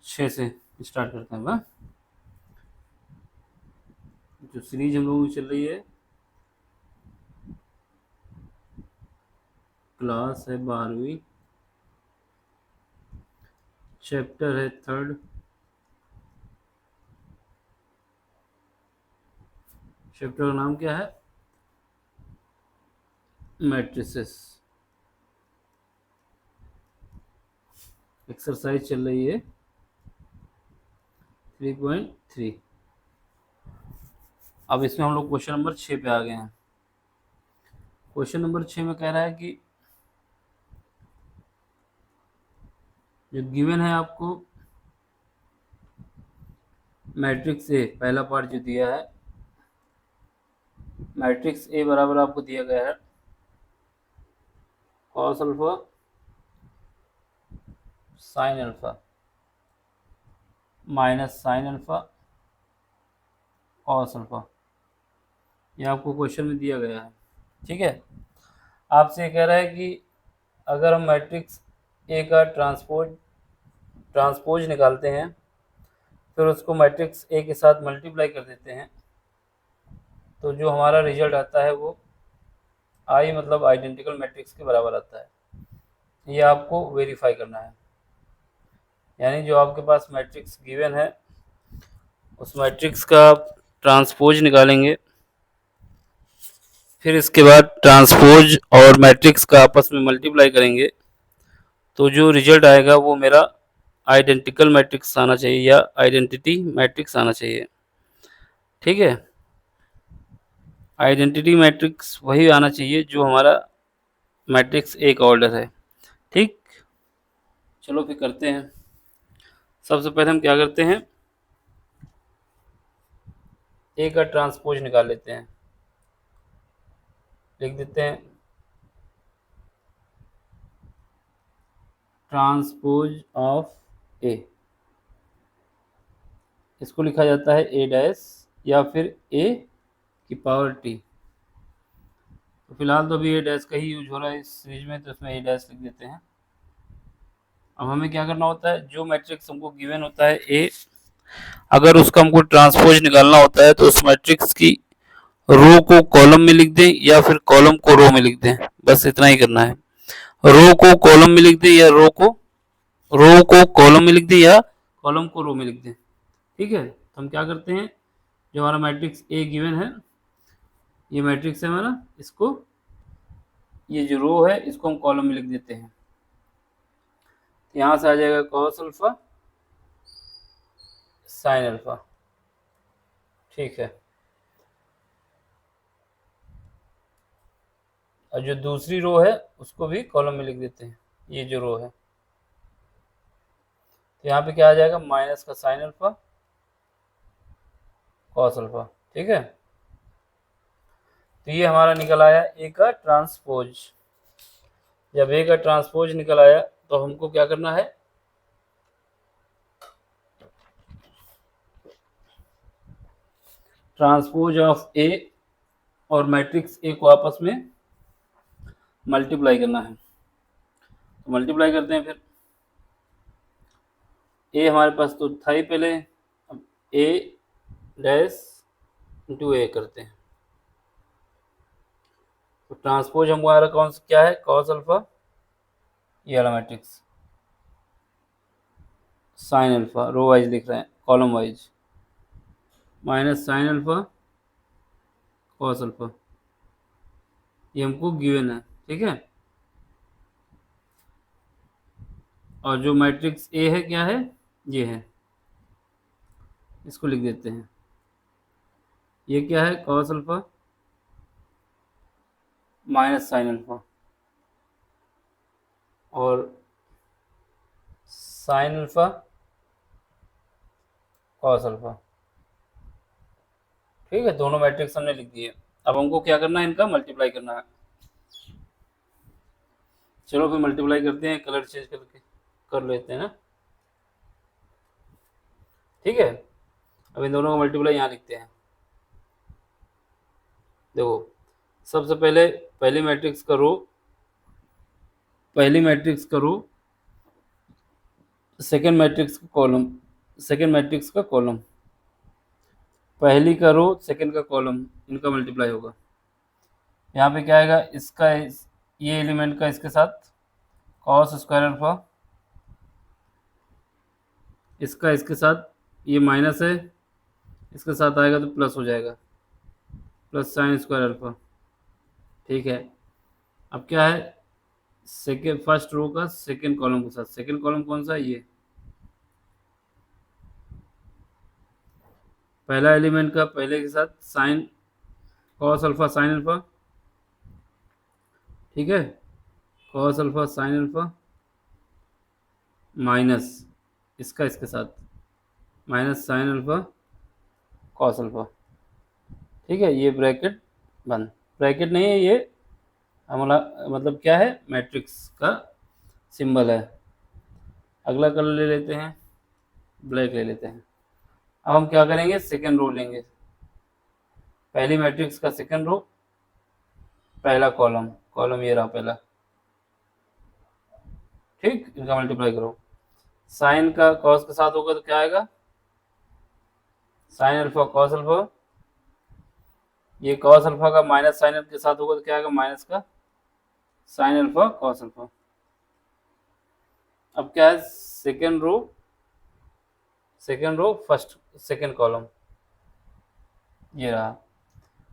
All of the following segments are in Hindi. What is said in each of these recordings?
6 से स्टार्ट करते हैं। बस जो सीरीज हम लोगों की चल रही है, क्लास है 12वीं, चैप्टर है 3rd, चैप्टर का नाम क्या है? मैट्रिसेस। एक्सरसाइज चल रही है 3.3। अब इसमें हम लोग क्वेश्चन नंबर 6 पे आ गए हैं। क्वेश्चन नंबर 6 में कह रहा है कि जो गिवन है आपको मैट्रिक्स ए, पहला पार्ट जो दिया है, मैट्रिक्स ए बराबर आपको दिया गया है cos alpha sine alpha minus sine alpha cos alpha. ये आपको क्वेश्चन में दिया गया है। ठीक है, आपसे कह रहा है कि अगर हम मैट्रिक्स ए का ट्रांसपोज निकालते हैं, फिर उसको मैट्रिक्स ए के साथ मल्टीप्लाई कर देते हैं, तो जो हमारा रिजल्ट आता है वो आई मतलब आइडेंटिकल मैट्रिक्स के बराबर आता है। ये आपको वेरीफाई करना है। यानी जो आपके पास मैट्रिक्स गिवन है, उस मैट्रिक्स का आप ट्रांसपोज निकालेंगे, फिर इसके बाद ट्रांसपोज और मैट्रिक्स का आपस में मल्टीप्लाई करेंगे, तो जो रिजल्ट आएगा वो मेरा आइडेंटिकल मैट्रिक्स आना चाहिए या आइडेंटिटी मैट्रिक्स आना चाहिए। ठीक है, आइडेंटिटी मैट्रिक्स वही आना चाहिए जो हमारा मैट्रिक्स ए का ऑर्डर है। ठीक, चलो फिर करते हैं। सबसे पहले हम क्या करते हैं, ए का ट्रांसपोज निकाल लेते हैं। लिख देते हैं ट्रांसपोज ऑफ ए। इसको लिखा जाता है ए डैश या फिर ए की पावर टी। तो फिलहाल तो अभी ए डैश का ही यूज हो रहा है इस सीरीज में, तो इसमें ए डैश लिख देते हैं। अब हमें क्या करना होता है, जो मैट्रिक्स हमको गिवन होता है ए, अगर उसका हमको ट्रांसपोज निकालना होता है तो उस मैट्रिक्स की रो को कॉलम में लिख दें या फिर कॉलम को रो में लिख दें। बस इतना ही करना है। रो को कॉलम में लिख दें या रो को कॉलम में लिख दें या कॉलम को रो में लिख दें। ठीक है, तो हम क्या करते हैं, जो हमारा मैट्रिक्स ए गिवन है, ये मैट्रिक्स है हमारा, इसको, ये जो रो है इसको हम कॉलम में लिख देते हैं। यहाँ से आ जाएगा कॉस अल्फा साइन अल्फा। ठीक है, और जो दूसरी रो है उसको भी कॉलम में लिख देते हैं, ये जो रो है। तो यहाँ पे क्या आ जाएगा, माइनस का साइन अल्फा कॉस अल्फा। ठीक है, तो ये हमारा निकल आया ए का ट्रांसपोज। जब ए का ट्रांसपोज निकल आया तो हमको क्या करना है, ट्रांसपोज ऑफ ए और मैट्रिक्स ए को आपस में मल्टीप्लाई करना है। तो मल्टीप्लाई करते हैं। फिर ए हमारे पास तो था ही पहले, अब ए डैश इंटू ए करते हैं। तो ट्रांसपोज हमारा कौन सा क्या है, कॉस अल्फा, ये वाला matrix, sine alpha, row wise लिख रहे हैं, column wise, minus sine alpha cos alpha, ये हमको गिवन है। ठीक है, और जो मैट्रिक्स ए है क्या है, ये है, इसको लिख देते हैं। ये क्या है, cos alpha minus sine alpha और साइन अल्फा कॉस अल्फा। ठीक है, दोनों मैट्रिक्स हमने लिख दिए। अब हमको क्या करना है, इनका मल्टीप्लाई करना है। चलो फिर मल्टीप्लाई करते हैं, कलर चेंज करके कर लेते हैं ना। ठीक है, अब इन दोनों का मल्टीप्लाई यहाँ लिखते हैं। देखो, सबसे पहले पहली मैट्रिक्स का रो सेकेंड मैट्रिक्स का कॉलम, सेकेंड मैट्रिक्स का कॉलम, पहली का रो सेकेंड का कॉलम, इनका मल्टीप्लाई होगा। यहाँ पे क्या आएगा, इसका ये एलिमेंट का इसके साथ कॉस स्क्वायर अल्फा, इसका इसके साथ, ये माइनस है, इसके साथ आएगा तो प्लस हो जाएगा, प्लस साइन स्क्वायर अल्फा। ठीक है, अब क्या है, सेकेंड फर्स्ट रो का सेकेंड कॉलम के साथ, सेकेंड कॉलम कौन सा है, ये पहला एलिमेंट का पहले के साथ sine cos alpha sine alpha, ठीक है, cos alpha sine alpha minus इसका इसके साथ minus sine alpha cos alpha. ठीक है, ये ब्रैकेट बंद, ब्रैकेट नहीं है ये हमारा, मतलब क्या है, मैट्रिक्स का सिंबल है। अगला कलर ले लेते हैं, ब्लैक ले लेते हैं। अब हम क्या करेंगे, सेकेंड रो लेंगे, पहली मैट्रिक्स का सेकेंड रो, पहला कॉलम, कॉलम ये रहा पहला, ठीक, इनका मल्टीप्लाई करो, साइन का कॉस के साथ होगा तो क्या आएगा, साइन अल्फा कॉस अल्फा, ये कॉस अल्फा का माइनस साइन के साथ होगा तो क्या आएगा, माइनस का साइन अल्फा कॉस अल्फा। अब क्या है, second row first second column, ये रहा।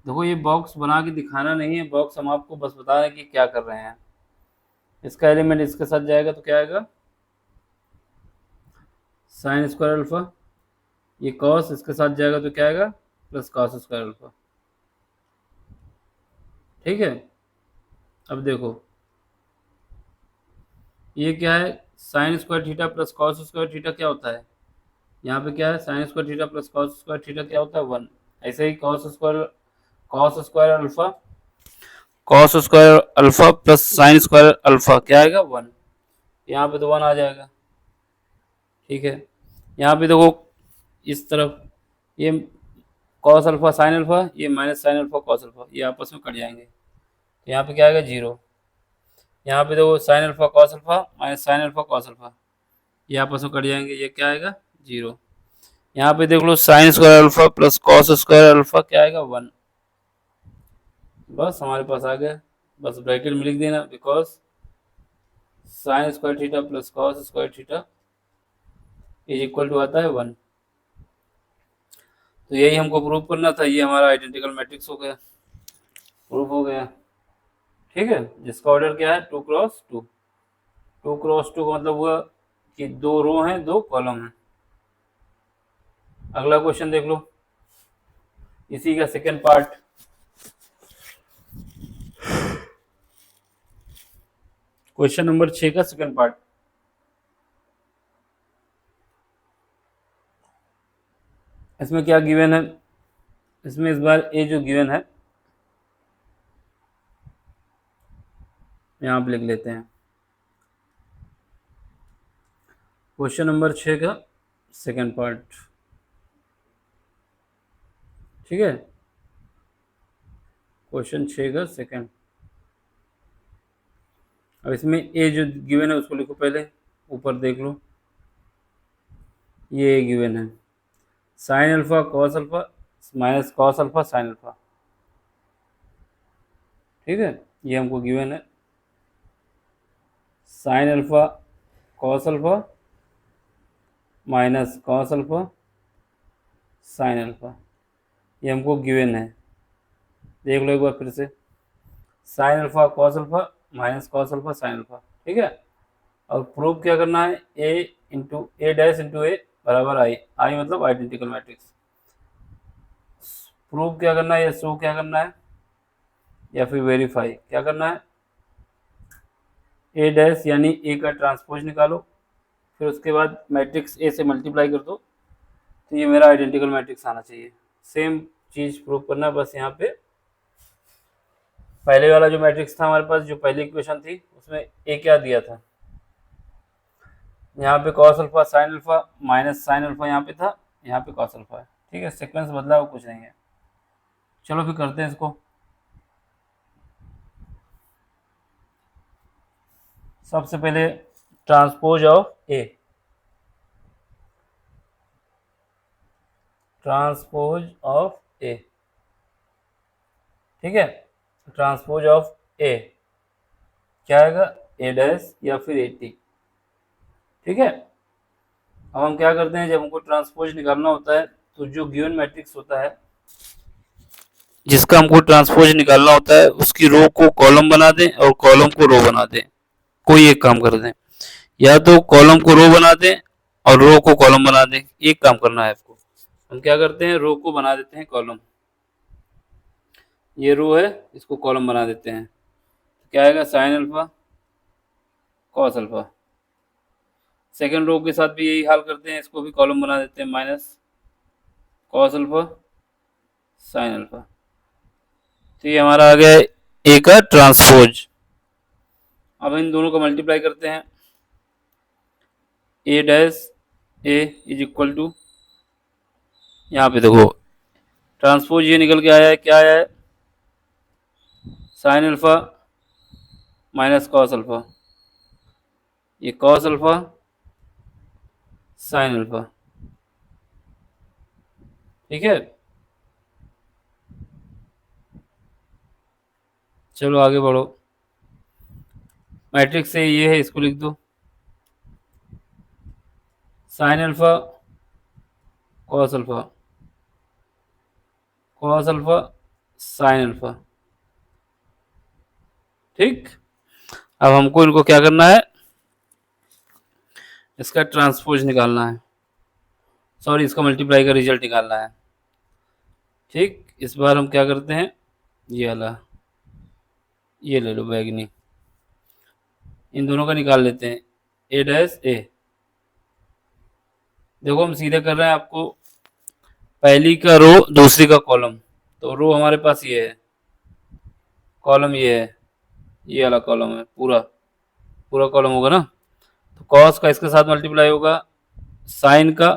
देखो ये बॉक्स बना के दिखाना नहीं है, बॉक्स हम आपको बस बता रहे हैं कि क्या कर रहे हैं। इसका एलिमेंट इसके साथ जाएगा तो क्या आएगा, साइन स्क्वायर अल्फा, ये कॉस इसके साथ जाएगा तो क्या आएगा, प्लस कॉस स्क्वायर अल्फा। ठीक है, अब देखो ये क्या है, sine square theta plus cos square theta क्या होता है, यहाँ पे क्या है, sine square theta plus cos square theta क्या होता है, 1। ऐसे ही cos square alpha plus sine square alpha क्या आएगा, 1। यहाँ पे तो 1 आ जाएगा। ठीक है, यहाँ पे देखो इस तरफ ये कॉस अल्फा साइन अल्फा, ये minus sine alpha cos alpha, ये आपस में कट जाएंगे, तो यहाँ पे क्या आएगा, 0। यहाँ पे देखो sign alpha cos alpha minus sine alpha cos alpha, ये आपस में कट जाएंगे, ये क्या आएगा, 0। यहाँ पे देख लो sine square alpha plus cos square alpha क्या आएगा, 1। बस हमारे पास आ गया, बस ब्रैकेट में लिख देना, because sine square theta plus cos square theta is equal to आता है 1। तो यही हमको प्रूव करना था, ये हमारा आइडेंटिकल मैट्रिक्स हो गया, प्रूफ हो गया। ठीक है, जिसका ऑर्डर क्या है, 2 क्रॉस 2। 2 क्रॉस 2 का मतलब हुआ कि 2 रो हैं 2 कॉलम हैं। अगला क्वेश्चन देख लो, इसी का सेकेंड पार्ट, क्वेश्चन नंबर 6 का सेकेंड पार्ट। इसमें क्या गिवन है, इसमें इस बार ए जो गिवन है यहाँ पे लिख लेते हैं, क्वेश्चन नंबर 6 का सेकेंड पार्ट। ठीक है, क्वेश्चन 6 का सेकेंड। अब इसमें ए जो गिवन है उसको लिखो पहले, ऊपर देख लो, ये गिवन है, sign alpha cos alpha minus cos alpha sine alpha. ठीक है, ये हमको गिवन है, sign alpha cos alpha minus cos alpha sine alpha, ये हमको गिवन है। देख लो एक बार फिर से, sign alpha cos alpha minus cos alpha sine alpha. ठीक है, और प्रूफ क्या करना है, ए डैश इंटू ए बराबर आई, आई मतलब आइडेंटिकल मैट्रिक्स। प्रूफ क्या करना है या शो क्या करना है या फिर वेरीफाई क्या करना है, ए डैश यानी ए का ट्रांसपोज निकालो, फिर उसके बाद मैट्रिक्स ए से मल्टीप्लाई कर दो, तो ये मेरा आइडेंटिकल मैट्रिक्स आना चाहिए। सेम चीज़ प्रूफ करना है, बस यहाँ पे पहले वाला जो मैट्रिक्स था हमारे पास, जो पहली इक्वेशन थी उसमें ए क्या दिया था, यहाँ पे cos alpha sine alpha minus sine alpha यहाँ पे था, यहाँ पे कॉस अल्फा है। ठीक है, सीक्वेंस बदला हुआ कुछ नहीं है। चलो फिर करते हैं इसको। सबसे पहले transpose of A, transpose of A, ठीक है, ट्रांसपोज ऑफ ए क्या आएगा, ए डैश या फिर ए टी, ठीक है। अब हम क्या करते हैं, जब हमको ट्रांसपोज निकालना होता है तो जो गिवन मैट्रिक्स होता है जिसका हमको ट्रांसपोज निकालना होता है उसकी रो को कॉलम बना दें और कॉलम को रो बना दें। कोई एक काम कर दें, या तो कॉलम को रो बना दें और रो को कॉलम बना दें, एक काम करना है आपको। हम क्या करते हैं, रो को बना देते हैं कॉलम, ये रो है इसको कॉलम बना देते हैं, क्या आएगा sine alpha cos alpha. Second row के साथ भी यही हाल करते हैं, इसको भी कॉलम बना देते हैं minus cos alpha sine alpha. तो ये हमारा आ गया ए का ट्रांसपोज। अब इन दोनों को मल्टीप्लाई करते हैं, A dash A is equal to, यहाँ पे देखो ट्रांसपोज ये निकल के आया है, क्या आया है, sine alpha minus cos alpha, ये कॉस अल्फा साइन अल्फा, ठीक है। चलो आगे बढ़ो, मैट्रिक्स से ये है, इसको लिख दो sign alpha cos alpha cos alpha sine alpha, ठीक। अब हमको इनको क्या करना है, इसका ट्रांसपोज निकालना है, सॉरी इसका मल्टीप्लाई का रिजल्ट निकालना है, ठीक। इस बार हम क्या करते हैं, ये वाला ये ले लो बैगनी, इन दोनों का निकाल लेते हैं, ए डैश ए। देखो हम सीधे कर रहे हैं, आपको पहली का रो दूसरी का कॉलम, तो रो हमारे पास ये है, कॉलम ये है, ये वाला कॉलम है, पूरा पूरा कॉलम होगा ना। तो कॉस का इसके साथ मल्टीप्लाई होगा, साइन का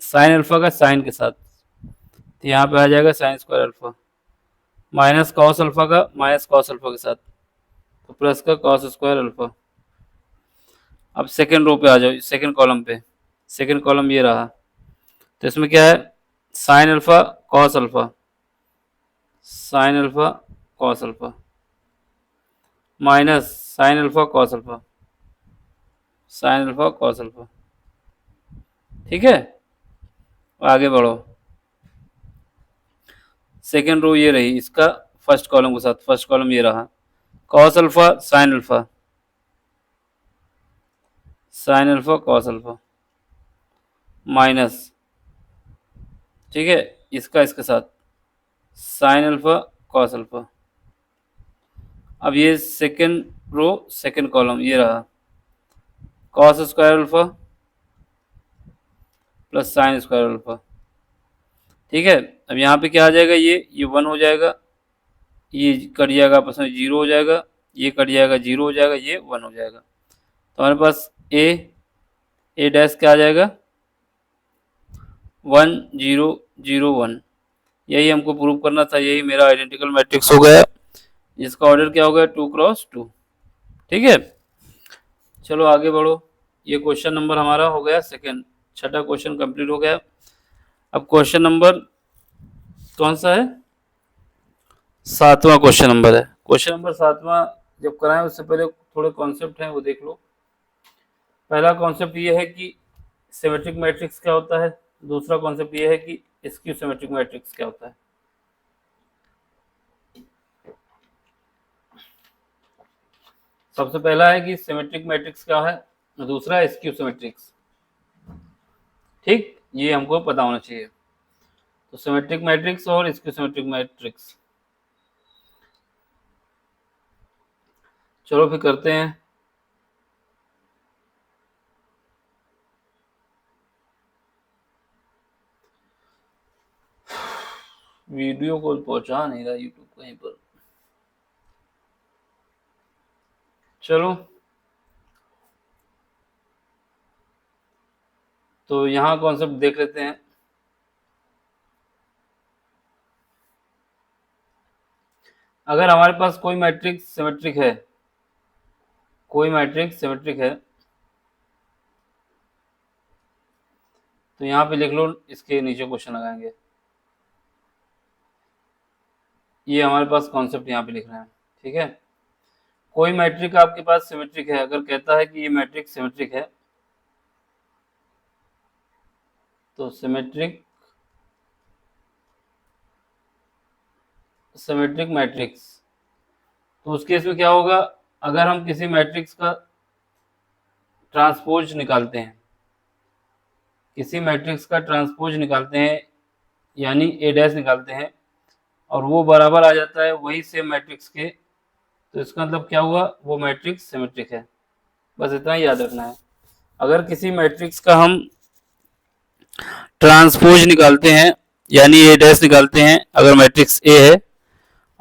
साइन अल्फा का साइन के साथ, तो यहाँ पे आ जाएगा sign square alpha, minus cos alpha का माइनस कॉस अल्फा के साथ, तो प्लस का कॉस स्क्वायर अल्फा। अब सेकेंड रो पे आ जाओ, सेकेंड कॉलम पे, सेकेंड कॉलम ये रहा, तो इसमें क्या है, sign alpha cos alpha sign alpha cos alpha minus sine alpha cos alpha sign alpha cos alpha, ठीक है। आगे बढ़ो, सेकेंड रो ये रही, इसका फर्स्ट कॉलम के साथ, फर्स्ट कॉलम ये रहा, cos alpha sine alpha sign alpha cos alpha minus, ठीक है, इसका इसके साथ साइन अल्फा कॉस अल्फा। अब ये सेकेंड रो सेकेंड कॉलम ये रहा, cos square alpha plus sine square alpha, ठीक है। अब यहाँ पे क्या आ जाएगा, ये 1 हो जाएगा, ये कट जाएगा आपस में 0 हो जाएगा, ये कट जाएगा 0 हो जाएगा, ये 1 हो जाएगा, तो हमारे पास ए डैश क्या आ जाएगा 1 0 0 1, यही हमको प्रूव करना था, यही मेरा आइडेंटिकल मैट्रिक्स हो गया, जिसका ऑर्डर क्या हो गया 2 क्रॉस 2, ठीक है। चलो आगे बढ़ो, ये क्वेश्चन नंबर हमारा हो गया सेकेंड, छठा क्वेश्चन कंप्लीट हो गया। अब क्वेश्चन नंबर कौन सा है, सातवां क्वेश्चन नंबर है। क्वेश्चन नंबर सातवां जब कराएं उससे पहले थोड़े कॉन्सेप्ट हैं वो देख लो। पहला कॉन्सेप्ट ये है कि सिमेट्रिक मैट्रिक्स क्या होता है, दूसरा कॉन्सेप्ट ये है कि स्क्यू सिमेट्रिक मैट्रिक्स क्या होता है। सबसे पहला है कि सिमेट्रिक मैट्रिक्स क्या है, दूसरा है स्क्यू सिमेट्रिक्स, ठीक, ये हमको पता होना चाहिए। तो सिमेट्रिक मैट्रिक्स और स्क्यू सिमेट्रिक मैट्रिक्स, चलो फिर करते हैं। वीडियो को पहुंचा नहीं रहा यूट्यूब कहीं पर, चलो तो यहाँ कॉन्सेप्ट देख लेते हैं। अगर हमारे पास कोई मैट्रिक्स सिमेट्रिक है, कोई मैट्रिक्स सिमेट्रिक है, तो यहाँ पे लिख लो, इसके नीचे क्वेश्चन लगाएंगे। ये हमारे पास कॉन्सेप्ट यहाँ पे लिख रहे हैं, ठीक है। कोई मैट्रिक आपके पास सिमेट्रिक है, अगर कहता है कि ये मैट्रिक सिमेट्रिक है, तो सिमेट्रिक मैट्रिक्स, तो उस केस में क्या होगा, अगर हम किसी मैट्रिक्स का ट्रांसपोज निकालते हैं, यानी ए डैश निकालते हैं, और वो बराबर आ जाता है वही सेम मैट्रिक्स के, तो इसका मतलब क्या हुआ, वो मैट्रिक्स सिमेट्रिक है। बस इतना ही याद रखना है। अगर किसी मैट्रिक्स का हम ट्रांसपोज निकालते हैं, यानी ए डैश निकालते हैं, अगर मैट्रिक्स ए है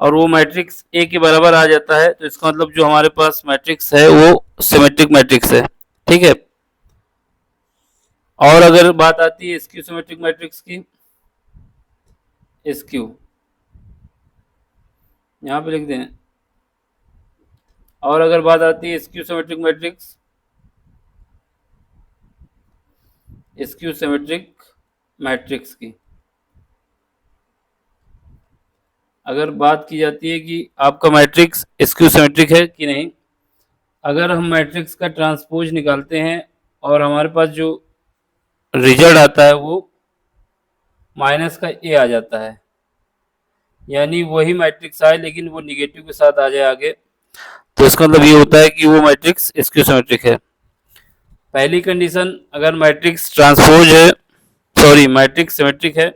और वो मैट्रिक्स ए के बराबर आ जाता है, तो इसका मतलब जो हमारे पास मैट्रिक्स है वो सिमेट्रिक मैट्रिक्स है, ठीक है। और अगर बात आती है स्क्यू सिमेट्रिक मैट्रिक्स की, स्क्यू यहाँ पे लिख दें। और अगर बात आती है स्क्यू सिमेट्रिक मैट्रिक्स की, अगर बात की जाती है कि आपका मैट्रिक्स स्क्यू सिमेट्रिक है कि नहीं, अगर हम मैट्रिक्स का ट्रांसपोज निकालते हैं और हमारे पास जो रिजल्ट आता है वो माइनस का ए आ जाता है, यानी वही मैट्रिक्स आए लेकिन वो निगेटिव के साथ आ जाए आगे, तो इसका मतलब ये होता है कि वो मैट्रिक्स स्क्यू सिमेट्रिक है। पहली कंडीशन, अगर मैट्रिक्स मैट्रिक्स सिमेट्रिक है,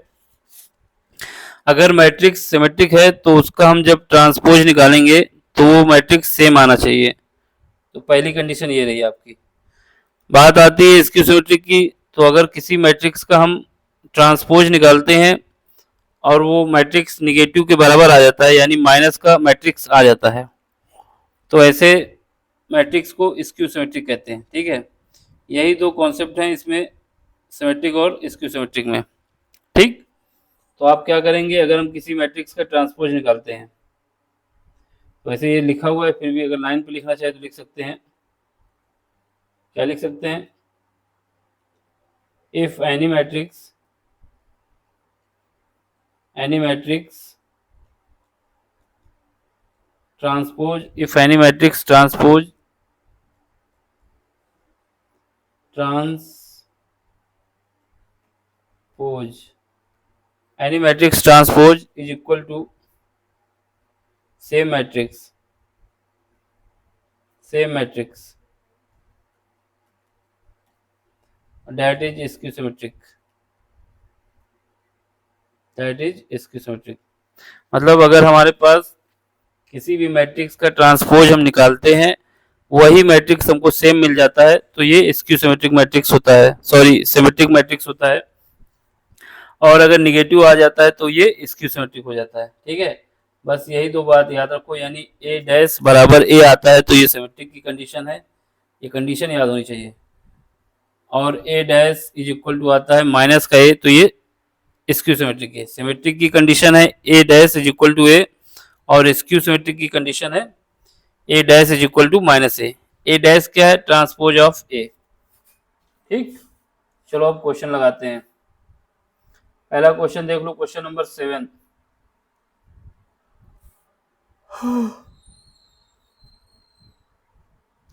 अगर मैट्रिक्स सिमेट्रिक है तो उसका हम जब ट्रांसपोज निकालेंगे तो वो मैट्रिक्स सेम आना चाहिए, तो पहली कंडीशन ये रही आपकी। बात आती है स्क्यू सिमेट्रिक की, तो अगर किसी मैट्रिक्स का हम ट्रांसपोज निकालते हैं और वो मैट्रिक्स निगेटिव के बराबर आ जाता है, यानी माइनस का मैट्रिक्स आ जाता है, तो ऐसे मैट्रिक्स को स्क्यू सिमेट्रिक कहते हैं, ठीक है। यही दो कॉन्सेप्ट हैं इसमें, सिमेट्रिक और स्क्यू सिमेट्रिक में, ठीक। तो आप क्या करेंगे, अगर हम किसी मैट्रिक्स का ट्रांसपोज निकालते हैं, तो ऐसे ये लिखा हुआ है, फिर भी अगर लाइन पे लिखना चाहे तो लिख सकते हैं। क्या लिख सकते हैं, if any matrix transpose, if any matrix transpose any matrix transpose is equal to same matrix that is skew symmetric, मतलब अगर हमारे पास किसी भी मैट्रिक्स का ट्रांसपोज हम निकालते हैं, वही मैट्रिक्स हमको सेम मिल जाता है, तो ये स्क्यू सिमेट्रिक मैट्रिक्स होता है, सिमेट्रिक मैट्रिक्स होता है। और अगर निगेटिव आ जाता है तो ये स्क्यू सिमेट्रिक हो जाता है, ठीक है। बस यही दो बात याद रखो, यानी ए डैश बराबर ए आता है तो ये सिमेट्रिक की कंडीशन है, ये कंडीशन याद होनी चाहिए। और A dash is equal to आता है माइनस का ए, तो ये स्क्यू सिमेट्रिक है। सिमेट्रिक की कंडीशन है A dash is equal to A, और स्क्यू सिमेट्रिक की कंडीशन है A dash is equal to minus A. A dash क्या है, ट्रांसपोज ऑफ ए, ठीक। चलो अब क्वेश्चन लगाते हैं। पहला क्वेश्चन देख लो, क्वेश्चन नंबर 7।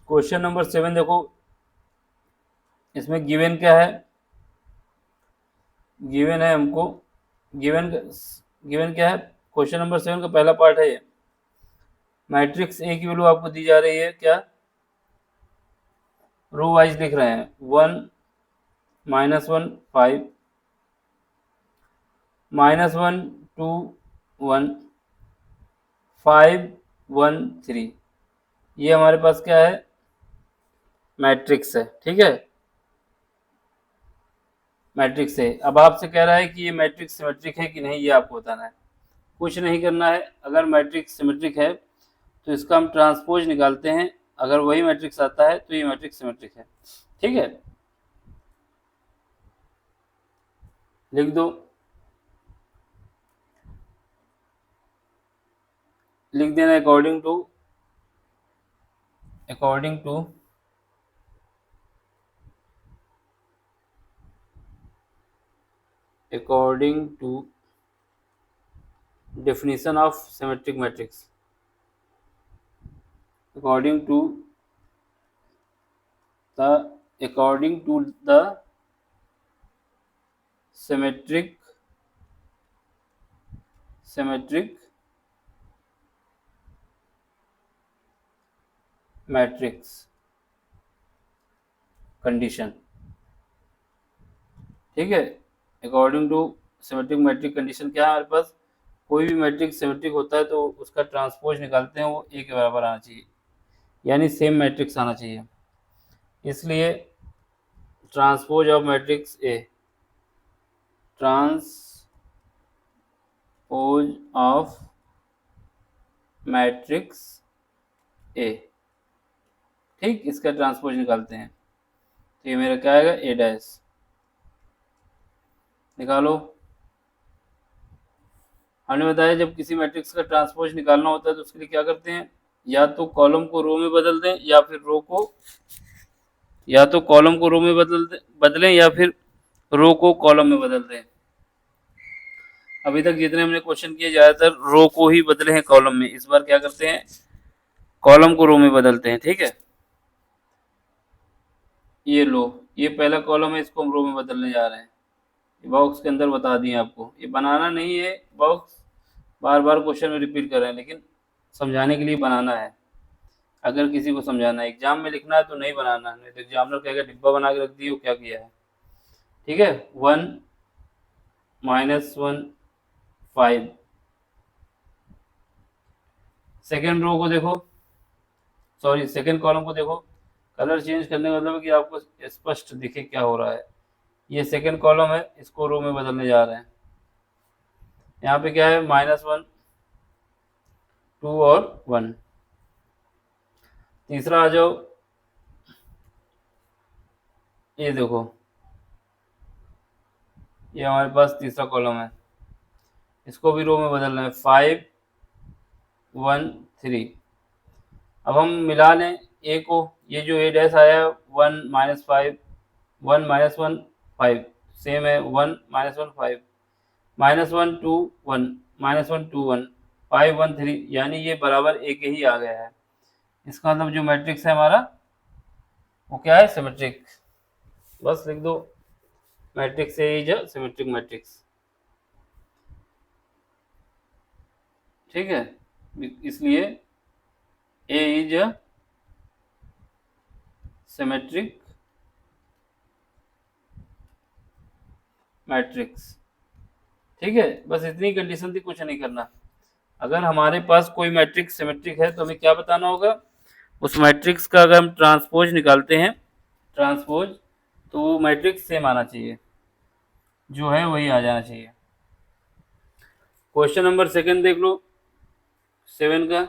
क्वेश्चन नंबर 7 देखो, इसमें गिवन क्या है, गिवन है हमको, गिवन क्या है, क्वेश्चन नंबर 7 का पहला पार्ट है ये। मैट्रिक्स ए की वैल्यू आपको दी जा रही है, क्या रो वाइज लिख रहे हैं, 1 -1 5 -1 2 1 5 1 3, ये हमारे पास क्या है, मैट्रिक्स है, ठीक है, मैट्रिक्स है। अब आपसे कह रहा है कि ये मैट्रिक्स सिमेट्रिक है कि नहीं, ये आपको बताना है। कुछ नहीं करना है, अगर मैट्रिक्स सिमेट्रिक है तो इसका हम ट्रांसपोज निकालते हैं, अगर वही मैट्रिक्स आता है तो ये मैट्रिक्स सिमेट्रिक है, ठीक है। लिख दो, लिख देना according to according to definition of symmetric matrix, according to the symmetric matrix condition. ठीक है, according to symmetric matrix condition क्या है हमारे पास, कोई भी मैट्रिक्स सिमेट्रिक होता है तो उसका ट्रांसपोज निकालते हैं, वो ए के बराबर आना चाहिए, यानी सेम मैट्रिक्स आना चाहिए। इसलिए transpose of matrix A, transpose of matrix A, ठीक, इसका ट्रांसपोज निकालते हैं, तो ये मेरा क्या आएगा, ए डैश। निकालो। हमने बताया जब किसी मैट्रिक्स का ट्रांसपोज निकालना होता है तो उसके लिए क्या करते हैं, या तो कॉलम को रो में बदल दें या फिर रो को, या तो कॉलम को रो में बदलें या फिर रो को कॉलम में बदल दें। अभी तक जितने हमने क्वेश्चन किए ज़्यादातर रो को ही बदले हैं कॉलम में, इस बार क्या करते हैं, कॉलम को रो में बदलते हैं। ठीक है, ये लो, ये पहला कॉलम है, इसको हम रो में बदलने जा रहे हैं। बॉक्स के अंदर बता दिए आपको, ये बनाना नहीं है बॉक्स, बार बार क्वेश्चन में रिपीट कर रहे हैं, लेकिन समझाने के लिए बनाना है। अगर किसी को समझाना है, एग्जाम में लिखना है तो नहीं बनाना, नहीं तो एग्जामिनर कहेगा डिब्बा बना के रख दिए हो, क्या किया है। ठीक है, 1 -1 5। सेकेंड रो को देखो, सॉरी सेकेंड कॉलम को देखो, कलर चेंज करने का मतलब है कि आपको स्पष्ट दिखे क्या हो रहा है। ये सेकेंड कॉलम है, इसको रो में बदलने जा रहे हैं। यहाँ पे क्या है, -1 2 और 1। तीसरा आ जाओ, ये देखो, ये हमारे पास तीसरा कॉलम है, इसको भी रो में बदलना है, 5 1 3। अब हम मिला लें ए को, ये जो ए डैश आया 1 -5 1 -1 5 सेम है, 1 -1 5 -1 2 1 -1 2 1 5 1 3, यानी ये बराबर ए के ही आ गया है। इसका मतलब जो मैट्रिक्स है हमारा वो क्या है, सिमेट्रिक। बस लिख दो, matrix A is a symmetric matrix. ठीक है, इसलिए A is a symmetric matrix. ठीक है, बस इतनी कंडीशन थी, कुछ नहीं करना। अगर हमारे पास कोई मैट्रिक्स सिमेट्रिक है तो हमें क्या बताना होगा, उस मैट्रिक्स का अगर हम ट्रांसपोज निकालते हैं, ट्रांसपोज, तो वो मैट्रिक्स सेम आना चाहिए, जो है वही आ जाना चाहिए। क्वेश्चन नंबर सेकंड देख लो, 7 का,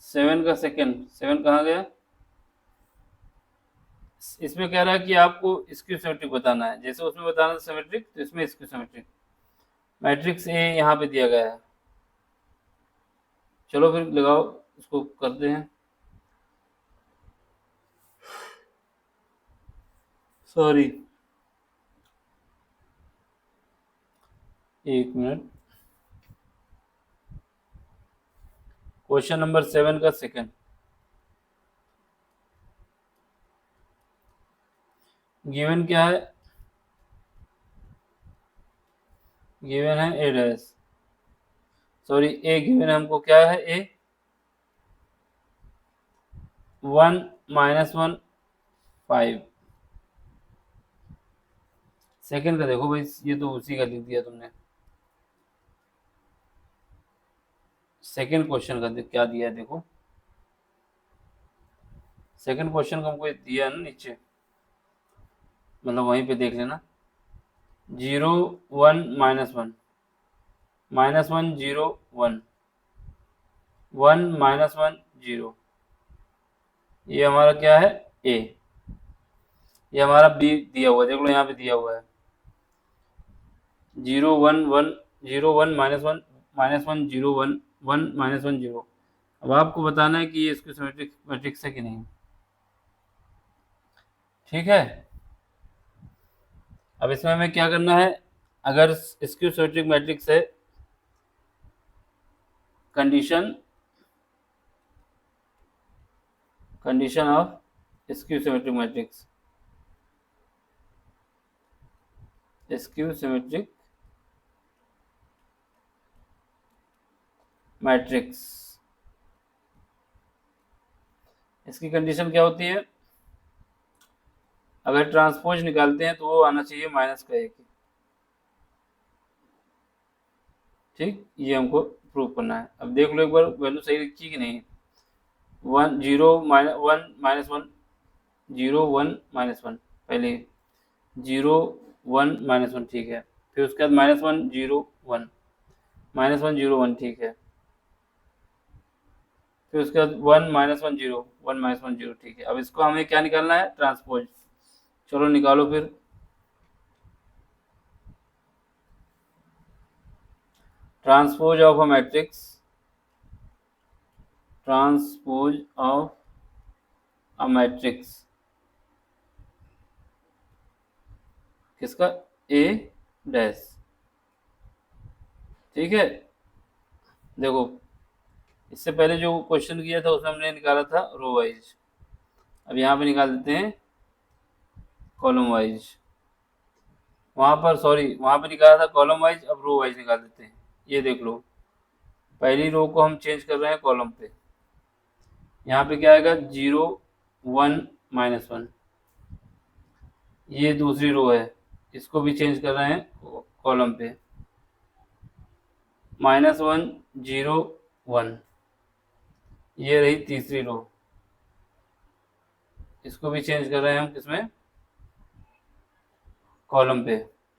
7 का सेकंड, 7 कहाँ गया, इसमें कह रहा है कि आपको स्क्यू सिमेट्रिक बताना है, जैसे उसमें बताना था सिमेट्रिक, तो इसमें स्क्यू सिमेट्रिक। मैट्रिक्स ए यहाँ पे दिया गया है, चलो फिर लगाओ, इसको करते हैं। सॉरी, एक मिनट, क्वेश्चन नंबर 7 का सेकंड, गिवन क्या है, गिवन है A dash, sorry A given है हमको, क्या है ए, 1 -1 5। सेकंड का देखो भाई, ये तो उसी का लिख दिया तुमने। सेकंड क्वेश्चन का क्या दिया है देखो, सेकंड क्वेश्चन का हमको दिया है ना नीचे, मतलब वहीं पे देख लेना, 0 1 -1 -1 0 1 1 -1 0, ये हमारा क्या है, ए। ये हमारा बी दिया हुआ है, देख लो यहाँ पे दिया हुआ है, 0 1 1 0 1 -1 -1 0 1 1 -1 0। अब आपको बताना है कि ये इसको सिमेट्रिक मैट्रिक्स है कि नहीं। ठीक है, अब इसमें हमें क्या करना है, अगर स्क्यू सिमेट्रिक मैट्रिक्स है, condition of skew symmetric matrix, skew symmetric matrix, इसकी कंडीशन क्या होती है? अगर ट्रांसपोज निकालते हैं तो वो आना चाहिए माइनस का एक। ठीक, ये हमको प्रूव करना है। अब देख लो एक बार वैल्यू सही लिखी कि नहीं। 1 0 1 -1 0 1 -1, पहले 0 1 -1 ठीक है, फिर उसके बाद -1 0 1 -1 0 1 ठीक है, फिर उसके बाद 1 -1 0 1 -1 0 ठीक है। अब इसको हमें क्या निकालना है? ट्रांसपोज। चलो निकालो फिर। Transpose of a matrix, transpose of a matrix किसका? ए डैश। ठीक है, देखो इससे पहले जो क्वेश्चन किया था उसमें हमने निकाला था रो वाइज, अब यहाँ पे निकाल देते हैं कॉलम वाइज। वहाँ पे निकाला था कॉलम वाइज, अब रो वाइज निकाल देते हैं। ये देख लो, पहली रो को हम चेंज कर रहे हैं कॉलम पे। यहाँ पे क्या आएगा? 0 1 -1। ये दूसरी रो है, इसको भी चेंज कर रहे हैं कॉलम पे। -1 0 1, ये रही तीसरी रो, इसको भी चेंज कर रहे हैं हम किसमें? कॉलम पे।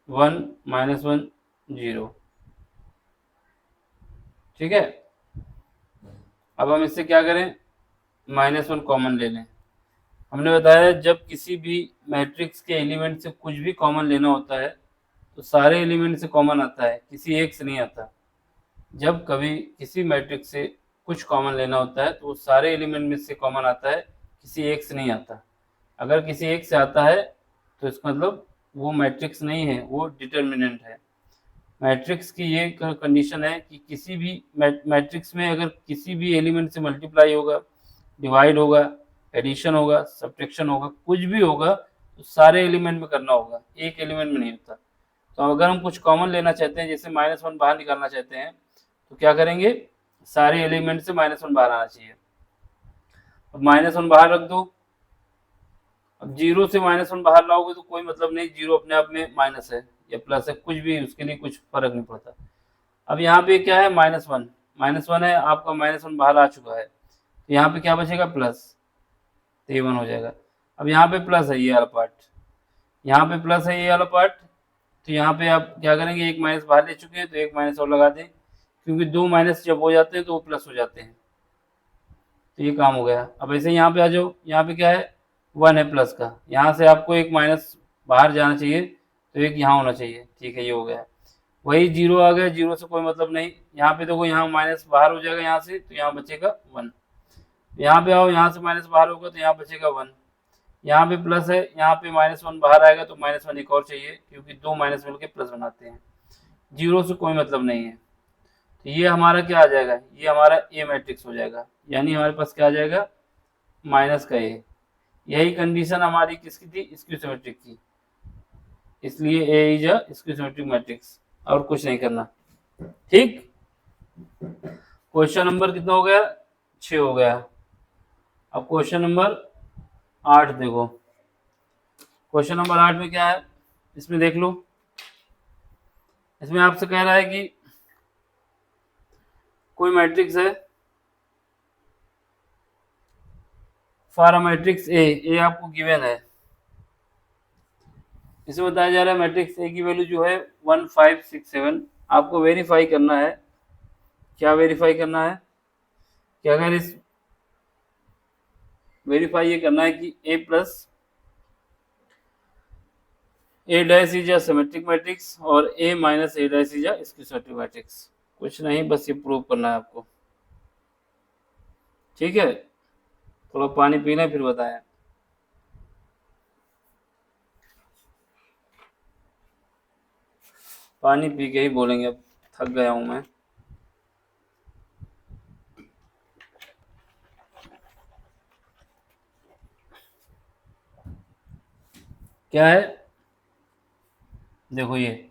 1 -1 0। ठीक है, अब हम इससे क्या करें? -1 कॉमन ले लें। हमने बताया जब किसी भी मैट्रिक्स के एलिमेंट से कुछ भी कॉमन लेना होता है तो सारे एलिमेंट से कॉमन आता है, किसी एक से नहीं आता। जब कभी किसी मैट्रिक्स से कुछ कॉमन लेना होता है तो वो सारे एलिमेंट में से कॉमन आता है, किसी एक से नहीं आता। अगर किसी एक से आता है तो इसका मतलब वो मैट्रिक्स नहीं है, वो डिटर्मिनेंट है। मैट्रिक्स की ये कंडीशन है कि किसी भी मैट्रिक्स में अगर किसी भी एलिमेंट से मल्टीप्लाई होगा, डिवाइड होगा, एडिशन होगा, सब्ट्रैक्शन होगा, कुछ भी होगा तो सारे एलिमेंट में करना होगा, एक एलिमेंट में नहीं होता। तो अगर हम कुछ कॉमन लेना चाहते हैं, जैसे -1 बाहर निकालना चाहते हैं, तो क्या करेंगे? सारे एलिमेंट से -1 बाहर आना चाहिए। अब -1 बाहर रख दो। अब 0 से -1 बाहर लाओगे तो कोई मतलब नहीं, 0 अपने आप में माइनस है या प्लस है, कुछ भी, उसके लिए कुछ फर्क नहीं पड़ता। अब यहाँ पे क्या है? -1 है, आपका -1 बाहर आ चुका है, तो यहाँ पे क्या बचेगा? प्लस, तो ये 1 हो जाएगा। अब यहाँ पे प्लस है ये वाला पार्ट, यहाँ पे प्लस है ये वाला पार्ट, तो यहाँ पे आप क्या करेंगे? एक माइनस बाहर ले चुके हैं तो एक माइनस और लगा दें, क्योंकि दो माइनस जब हो जाते हैं तो वो प्लस हो जाते हैं। तो ये काम हो गया। अब ऐसे यहाँ पे आ जाओ, यहाँ पे क्या है? 1 है प्लस का, यहाँ से आपको एक माइनस बाहर जाना चाहिए तो एक यहाँ होना चाहिए। ठीक है, ये हो गया। वही 0 आ गया, 0 से कोई मतलब नहीं। यहाँ पे देखो, यहाँ माइनस बाहर हो जाएगा यहाँ से, तो यहाँ बचेगा 1। यहाँ पे आओ, यहाँ से माइनस बाहर होगा तो यहाँ बचेगा 1। यहाँ पे प्लस है, यहाँ पे -1 बाहर आएगा तो -1 एक और चाहिए, क्योंकि दो माइनस मिलके प्लस बनाते हैं। 0 से कोई मतलब नहीं है, तो ये हमारा क्या आ जाएगा? ये हमारा ए मैट्रिक्स हो जाएगा, यानी हमारे पास क्या आ जाएगा? माइनस का ए। यही कंडीशन हमारी किसकी थी? स्क्यू सिमेट्रिक की, इसलिए A is a skew symmetric matrix, और कुछ नहीं करना। ठीक, क्वेश्चन नंबर कितना हो गया? 6 हो गया। अब क्वेश्चन नंबर 8 देखो। क्वेश्चन नंबर 8 में क्या है? इसमें देख लो, इसमें आपसे कह रहा है कि कोई मैट्रिक्स है, फॉर अ मैट्रिक्स ए आपको गिवन है। इसे बताया जा रहा है मैट्रिक्स ए की वैल्यू जो है 1 5 6 7। आपको वेरीफाई करना है। क्या वेरीफाई करना है? कि अगर इस वेरीफाई ये करना है कि A plus A dash is a symmetric matrix और A minus A dash is a skew symmetric matrix. कुछ नहीं, बस ये प्रूव करना है आपको। ठीक है, थोड़ा पानी पी लें फिर बताएं। पानी पी के ही बोलेंगे, अब थक गया हूँ मैं। क्या है, देखो ये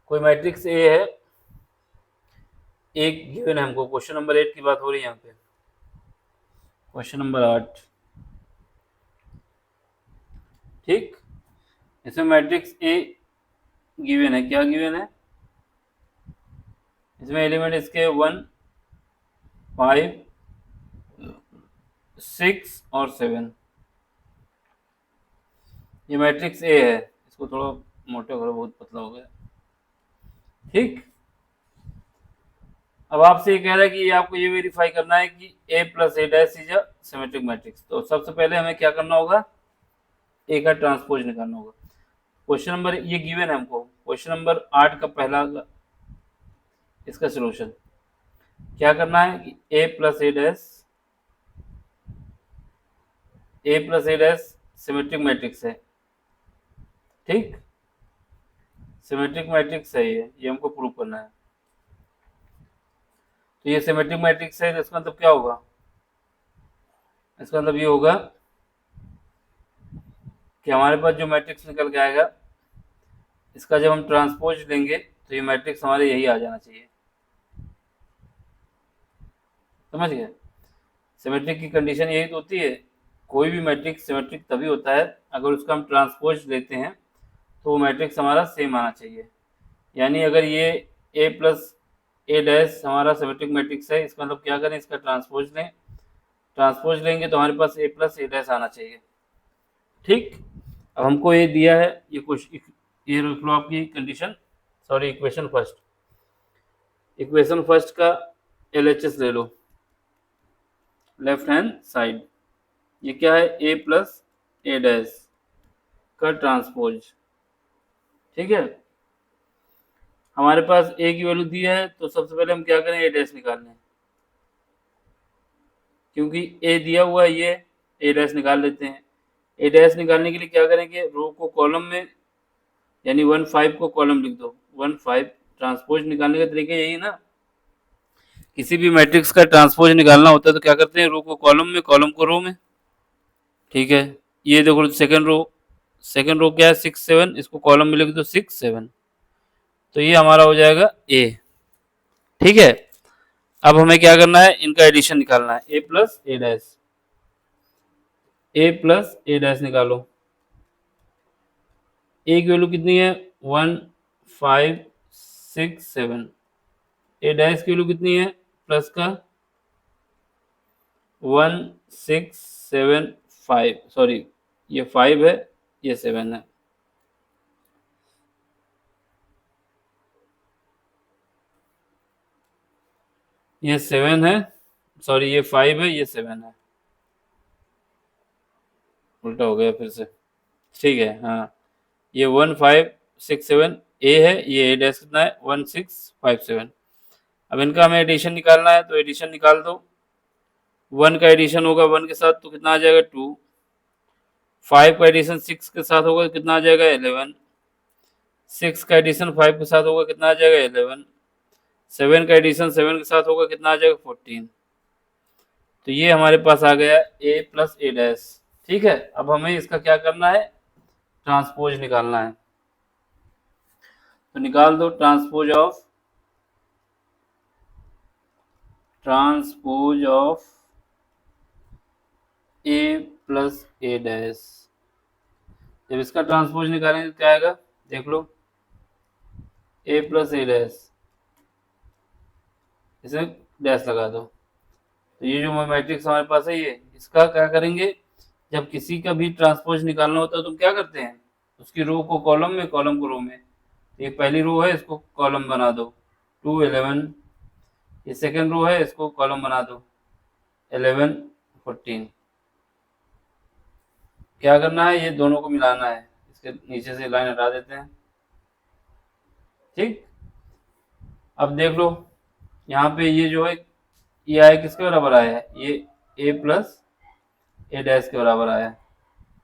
कोई मैट्रिक्स ए है, एक गिवन है हमको, क्वेश्चन नंबर 8 की बात हो रही है यहाँ पे, क्वेश्चन नंबर 8, ठीक। इसमें मैट्रिक्स ए गिवन है, क्या गिवन है, इसमें एलिमेंट इसके 1, 5, 6 और 7। ये मैट्रिक्स ए है, इसको थोड़ा मोटे करो, बहुत पतला हो गया, ठीक। अब आपसे ये कह रहा है कि आपको ये वेरीफाई करना है कि a plus A dash is a symmetric matrix. तो सबसे पहले हमें क्या करना होगा, ए का ट्रांसपोज निकालना होगा। क्वेश्चन नंबर ये गिवन है हमको, क्वेश्चन नंबर 8 का पहला इसका सोल्यूशन क्या करना है कि a plus A dash symmetric matrix है, ठीक। सिमेट्रिक मैट्रिक्स है ये हमको प्रूव करना है। तो ये सिमेट्रिक मैट्रिक्स है, तो इसका मतलब क्या होगा, इसका मतलब ये होगा कि हमारे पास जो मैट्रिक्स निकल के आएगा, इसका जब हम ट्रांसपोज लेंगे तो ये मैट्रिक्स हमारे यही आ जाना चाहिए, समझ गए। सिमेट्रिक की कंडीशन यही तो होती है, कोई भी मैट्रिक्स सिमेट्रिक तभी होता है अगर उसका हम ट्रांसपोज लेते हैं तो वो मैट्रिक्स हमारा सेम आना चाहिए। यानी अगर ये ए प्लस ए डैश हमारा सिमेट्रिक मैट्रिक्स है, इसका मतलब क्या करें, इसका ट्रांसपोज लें, ट्रांसपोज लेंगे तो हमारे पास ए प्लस ए डैश आना चाहिए, ठीक। अब हमको ये दिया है, ये क्वेश्चन, ये रख लो आपकी condition, sorry equation first, equation first का LHS ले लो, लेफ्ट हैंड साइड, ये क्या है, ए प्लस ए डैश का ट्रांसपोज, ठीक है। हमारे पास ए की वैल्यू दी है, तो सबसे पहले हम क्या करें, ए डैश निकालने, क्योंकि ए दिया हुआ है, ये ए डैश निकाल लेते हैं। ए डैश निकालने के लिए क्या करेंगे, रो को कॉलम में, यानी 1, 5 को कॉलम लिख दो, 1, 5। ट्रांसपोज निकालने का तरीका यही ना, किसी भी मैट्रिक्स का ट्रांसपोज निकालना होता है तो क्या करते हैं, रो को कॉलम में, कॉलम को रो में, ठीक है। ये देखो सेकंड रो क्या है, 6, 7, इसको कॉलम में लिख दो 6, 7, तो ये हमारा हो जाएगा ए, ठीक है। अब हमें क्या करना है, इनका एडिशन निकालना है, ए plus A dash, A plus A dash निकालो। ए की वैल्यू कितनी है, 1, 5, 6, 7। ए डैश की वैल्यू कितनी है, प्लस का 1, 6, 7, 5, सॉरी ये 5 है, ये 7 है, ये 7 है, सॉरी ये 5 है, ये 7 है, उल्टा हो गया फिर से, ठीक है। हाँ, ये 1, 5, 6, 7 ए है, ये ए डैश कितना है, 1, 6, 5, 7। अब इनका हमें एडिशन निकालना है, तो एडिशन निकाल दो, 1 का एडिशन होगा 1 के साथ तो कितना आ जाएगा, 2। 5 का एडिशन 6 के साथ होगा कितना आ जाएगा, 11। 6 का एडिशन 5 के साथ होगा कितना आ जाएगा, 11। 7 का एडिशन 7 के साथ होगा कितना आ जाएगा, 14। तो ये हमारे पास आ गया ए प्लस ए डैश, ठीक है। अब हमें इसका क्या करना है, ट्रांसपोज निकालना है, तो निकाल दो transpose of A plus A dash. जब इसका ट्रांसपोज निकालेंगे तो क्या आएगा, देख लो, ए प्लस ए डैश, इसमें डैश लगा दो। तो ये जो मैट्रिक्स हमारे पास है, ये इसका क्या करेंगे, जब किसी का भी ट्रांसपोज निकालना होता है तो क्या करते हैं, उसकी रो को कॉलम में, कॉलम को रो में। ये पहली रो है, इसको कॉलम बना दो, 2, 11। ये सेकंड रो है, इसको कॉलम बना दो, 11, 14। क्या करना है, ये दोनों को मिलाना है, इसके नीचे से लाइन हटा देते हैं, ठीक। अब देख लो, यहाँ पे ये जो है, ये आया किसके बराबर आया है, ये ए प्लस ए डैश के बराबर आया है,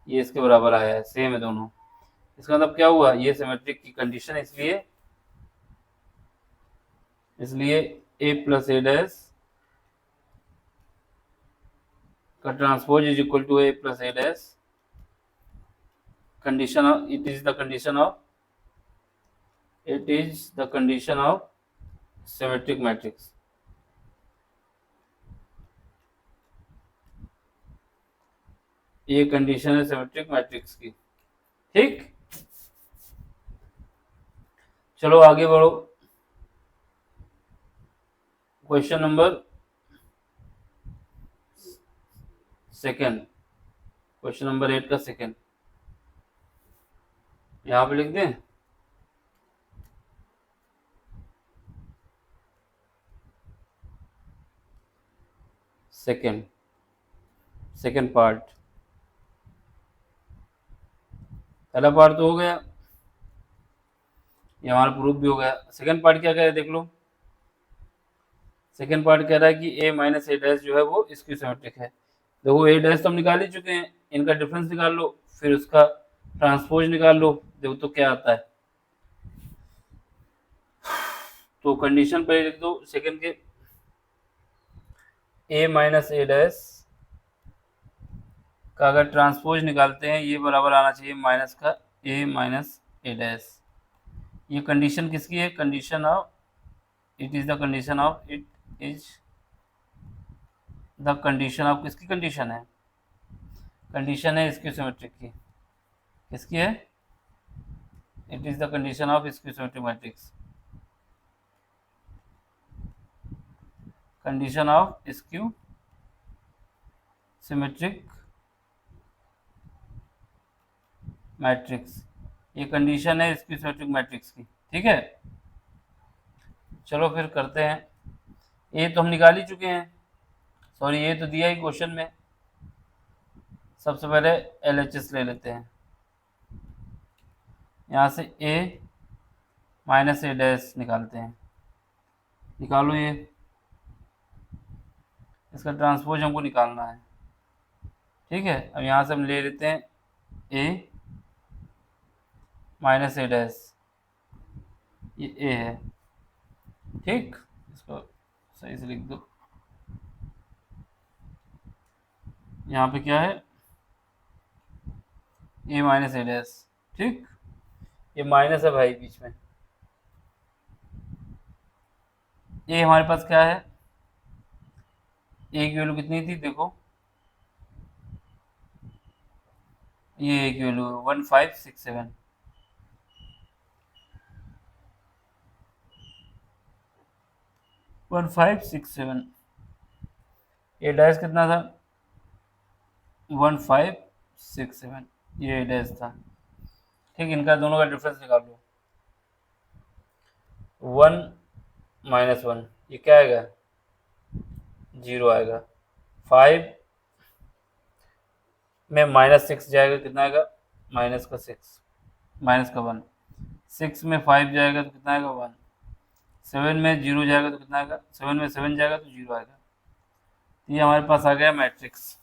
ये इसके बराबर आया है, सेम है दोनों। इसका मतलब क्या हुआ, ये सिमेट्रिक की कंडीशन है, इसलिए ए प्लस ए डैश का transpose is equal to A plus A dash, condition of it is the condition of symmetric matrix. ये कंडीशन है सिमेट्रिक मैट्रिक्स की। ठीक, चलो आगे बढ़ो। Question number second, question number 8 का सेकेंड यहाँ पे लिख दें। सेकेंड पार्ट, पहला पार्ट तो हो गया, ये हमारा प्रूफ भी हो गया। सेकेंड पार्ट क्या कह रहा है देख लो। सेकेंड पार्ट कह रहा है कि a माइनस ए डैश जो है वो स्क्यू सिमेट्रिक है। देखो ए डैश तो हम निकाल ही चुके हैं, इनका डिफरेंस निकाल लो, फिर उसका ट्रांसपोज निकाल लो, देखो तो क्या आता है। तो कंडीशन पहले लिख दो सेकेंड के, a माइनस ए डैश का अगर ट्रांसपोज निकालते हैं ये बराबर आना चाहिए माइनस का a माइनस ए डैश। ये कंडीशन किसकी है, condition of it is the condition of किसकी कंडीशन है, कंडीशन है स्क्यू सिमेट्रिक की। किसकी है, it is the condition of skew symmetric matrix, condition of skew symmetric matrix, ये कंडीशन है स्क्यू सिमेट्रिक मैट्रिक्स की। ठीक है, चलो फिर करते हैं। ए तो हम निकाल ही चुके हैं, सॉरी ये तो दिया ही क्वेश्चन में। सबसे पहले LHS ले लेते हैं, यहाँ से a माइनस ए डैश निकालते हैं, निकालो ये, इसका ट्रांसपोज हमको निकालना है। ठीक है, अब यहाँ से हम ले लेते हैं a माइनस ए डैश, ये a है। ठीक, इसको सही से लिख दो, यहाँ पे क्या है a माइनस ए डैश। ठीक, ये माइनस है भाई बीच में, ये हमारे पास क्या है, a की वैल्यू कितनी थी देखो, ये a की वैल्यू 1567, ए डैश कितना था 1567, ये ए डैश था। ठीक, इनका दोनों का डिफरेंस निकाल लो, 1 माइनस 1 ये क्या आएगा 0 आएगा, 5 में माइनस 6 जाएगा कितना आएगा माइनस का 1, 6 में 5 जाएगा तो कितना आएगा 1, 7 में 0 जाएगा तो कितना आएगा, 7 में 7 जाएगा तो 0 आएगा। तो ये हमारे पास आ गया मैट्रिक्स,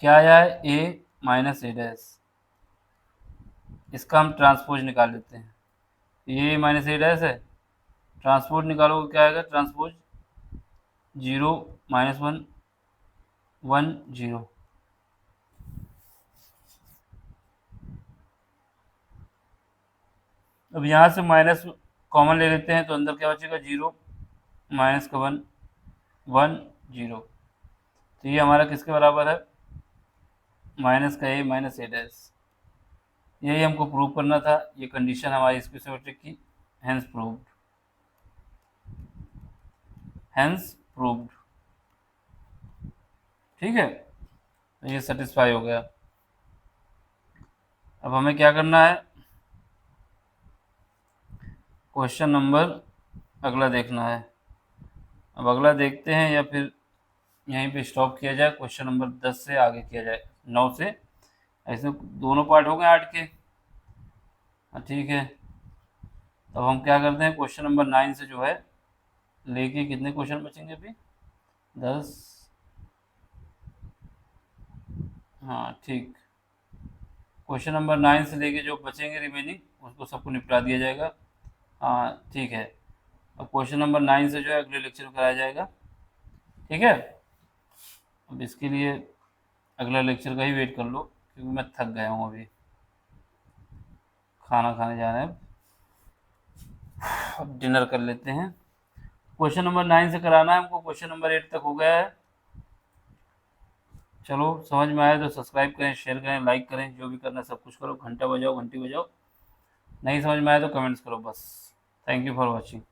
क्या आया है a माइनस ए डैश, इसका हम ट्रांसपोज निकाल लेते हैं। ये माइनस ए डैश है, ट्रांसपोज निकालो क्या आएगा, ट्रांसपोज 0 माइनस 1 1 0। अब यहाँ से माइनस कॉमन ले लेते हैं तो अंदर क्या बचेगा 0 माइनस का 1 1 0। तो ये हमारा किसके बराबर है, माइनस का a माइनस ए डैश। यही हमको प्रूव करना था, ये कंडीशन हमारी स्क्यू सिमेट्रिक की, हेंस प्रूव्ड। ठीक है, तो ये सेटिस्फाई हो गया। अब हमें क्या करना है, क्वेश्चन नंबर अगला देखना है। अब अगला देखते हैं या फिर यहीं पे स्टॉप किया जाए, क्वेश्चन नंबर 10 से आगे किया जाए, 9 से, ऐसे दोनों पार्ट हो गए 8 के। ठीक है, तो हम क्या करते हैं, क्वेश्चन नंबर 9 से जो है लेके कितने क्वेश्चन बचेंगे अभी 10, हाँ ठीक, क्वेश्चन नंबर 9 से लेके जो बचेंगे रिमेनिंग उसको सबको निपटा दिया जाएगा। हाँ ठीक है, अब क्वेश्चन नंबर 9 से जो है अगले लेक्चर में कराया जाएगा। ठीक है, अब इसके लिए अगला लेक्चर का ही वेट कर लो, क्योंकि मैं थक गया हूँ, अभी खाना खाने जाना है, अब डिनर कर लेते हैं। क्वेश्चन नंबर 9 से कराना है हमको, क्वेश्चन नंबर 8 तक हो गया है। चलो समझ में आया तो सब्सक्राइब करें, शेयर करें, लाइक करें, जो भी करना है सब कुछ करो, घंटा बजाओ, घंटी बजाओ। नहीं समझ में आया तो कमेंट्स करो बस। Thank you for watching.